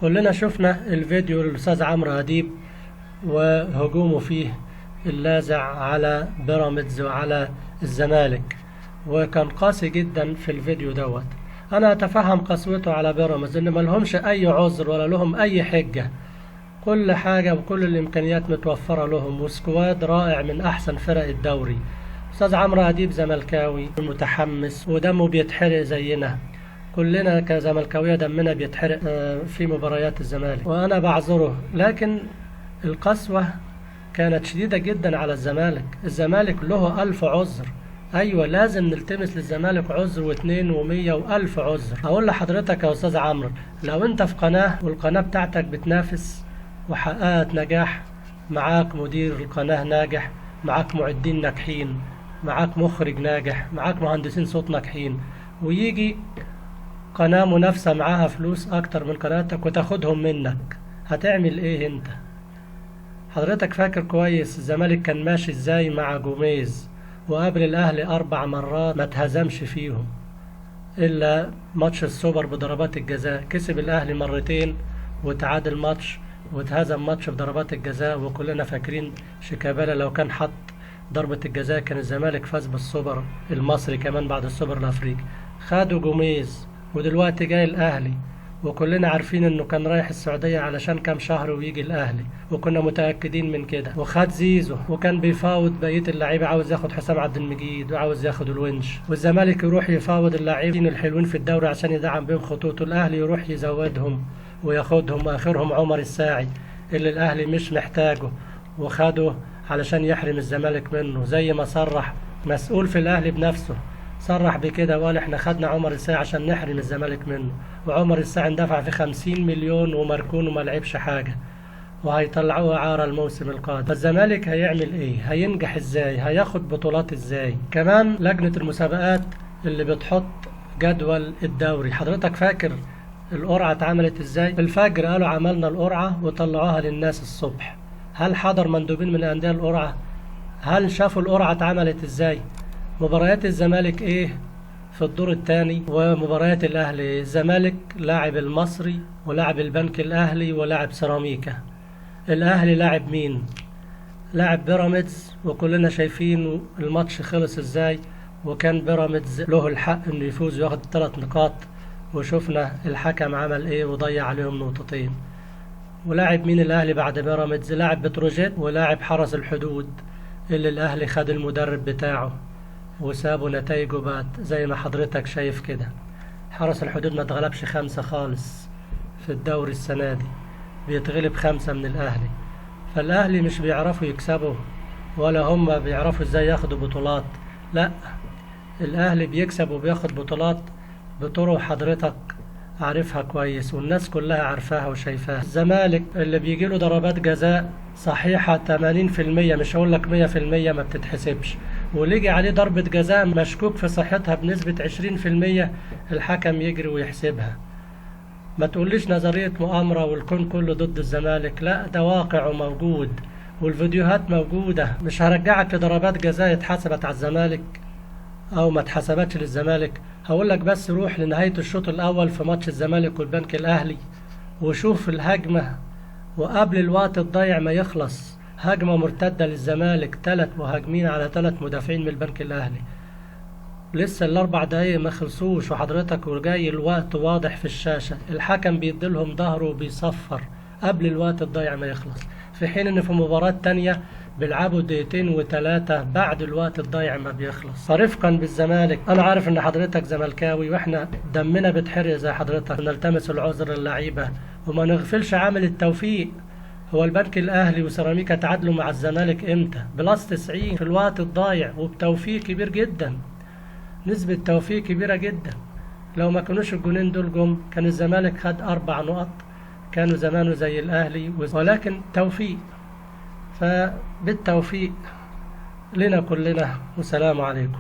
كلنا شفنا الفيديو للأستاذ عمرو أديب وهجومه فيه اللاذع على بيراميدز وعلى الزمالك، وكان قاسي جدا في الفيديو دوت. أنا أتفهم قسوته على بيراميدز إن ملهمش أي عذر ولا لهم أي حجة، كل حاجة وكل الإمكانيات متوفرة لهم، وسكواد رائع من أحسن فرق الدوري. أستاذ عمرو أديب زملكاوي متحمس ودمه بيتحرق زينا، كلنا كزملكاوية دمنا بيتحرق في مباريات الزمالك، وأنا بعذره، لكن القسوة كانت شديدة جدا على الزمالك. الزمالك له 1000 عذر، أيوة لازم نلتمس للزمالك عذر واثنين ومية وألف عذر. أقول لحضرتك يا أستاذ عمرو، لو أنت في قناة والقناة بتاعتك بتنافس وحققت نجاح، معاك مدير القناة ناجح، معاك معدين ناجحين، معاك مخرج ناجح، معاك مهندسين صوت ناجحين، ويجي قناة منافسة معاها فلوس أكتر من قناتك وتاخدهم منك، هتعمل إيه أنت؟ حضرتك فاكر كويس الزمالك كان ماشي إزاي مع جوميز، وقابل الأهلي 4 مرات ما تهزمش فيهم إلا ماتش السوبر بضربات الجزاء، كسب الأهلي مرتين وتعادل ماتش وتهزم ماتش بضربات الجزاء. وكلنا فاكرين شيكابالا لو كان حط ضربة الجزاء كان الزمالك فاز بالسوبر المصري كمان بعد السوبر الأفريقي. خدوا جوميز ودلوقتي جاي الأهلي، وكلنا عارفين انه كان رايح السعودية علشان كام شهر ويجي الأهلي، وكنا متأكدين من كده. وخد زيزو وكان بيفاوض بقية اللعيبة، عاوز ياخد حسام عبد المجيد وعاوز ياخد الونش، والزمالك يروح يفاوض اللاعبين الحلوين في الدوري عشان يدعم بهم خطوطه، الأهلي يروح يزودهم وياخدهم، آخرهم عمر الساعي اللي الأهلي مش محتاجه وخده علشان يحرم الزمالك منه، زي ما صرح مسؤول في الأهلي بنفسه، صرح بكده وقال احنا خدنا عمر الساعي عشان نحرم الزمالك منه، وعمر الساعي اندفع في 50 مليون ومركون وما لعبش حاجة، وهيطلعوه إعارة الموسم القادم. فالزمالك هيعمل ايه؟ هينجح ازاي؟ هياخد بطولات ازاي؟ كمان لجنة المسابقات اللي بتحط جدول الدوري، حضرتك فاكر القرعة اتعملت ازاي؟ في الفجر قالوا عملنا القرعة وطلعوها للناس الصبح. هل حضر مندوبين من أندية القرعة؟ هل شافوا القرعة اتعملت ازاي؟ مباريات الزمالك ايه في الدور الثاني ومباريات الاهلي؟ الزمالك لاعب المصري ولاعب البنك الاهلي ولاعب سيراميكا. الاهلي لاعب مين؟ لاعب بيراميدز، وكلنا شايفين الماتش خلص ازاي، وكان بيراميدز له الحق انه يفوز وياخد 3 نقاط، وشفنا الحكم عمل ايه وضيع عليهم نقطتين. ولاعب مين الاهلي بعد بيراميدز؟ لاعب بتروجيت ولاعب حرس الحدود اللي الاهلي خد المدرب بتاعه وسابوا نتائجه بقت زي ما حضرتك شايف كده. حرس الحدود ما اتغلبش 5 خالص في الدوري السنة دي، بيتغلب 5 من الأهلي. فالأهلي مش بيعرفوا يكسبوا ولا هم بيعرفوا ازاي ياخدوا بطولات، لا الأهلي بيكسب وبياخد بطولات بطرق حضرتك عارفها كويس والناس كلها عارفاها وشايفاها. الزمالك اللي بيجيله ضربات جزاء صحيحة 80%، مش هقول لك 100%، ما بتتحسبش، واللي يجي عليه ضربة جزاء مشكوك في صحتها بنسبة 20% الحكم يجري ويحسبها. ما تقوليش نظرية مؤامرة والكون كله ضد الزمالك، لا ده واقع وموجود والفيديوهات موجودة. مش هرجعك لضربات جزاء اتحسبت على الزمالك او ما اتحسبتش للزمالك، هقول لك بس روح لنهاية الشوط الأول في ماتش الزمالك والبنك الأهلي وشوف الهجمة، وقبل الوقت الضايع ما يخلص هجمة مرتدة للزمالك، 3 مهاجمين على 3 مدافعين من البنك الأهلي، لسه ال4 دقايق ما خلصوش وحضرتك وجاي الوقت واضح في الشاشة، الحكم بيديلهم ظهره وبيصفر قبل الوقت الضايع ما يخلص، في حين ان في مباراة تانية بيلعبوا 2 و3 بعد الوقت الضايع ما بيخلص. فرفقا بالزمالك، انا عارف ان حضرتك زملكاوي واحنا دمنا بتحرق زي حضرتك، نلتمس العذر للعيبة وما نغفلش عامل التوفيق. هو البنك الاهلي وسيراميكا تعادلوا مع الزمالك امتى؟ بلس 90 في الوقت الضايع وبتوفيق كبير جدا، نسبة توفيق كبيرة جدا. لو ما كانوش الجونين دول جم كان الزمالك خد 4 نقط، كانوا زمانه زي الأهلي، ولكن توفيق. فبالتوفيق لنا كلنا، والسلام عليكم.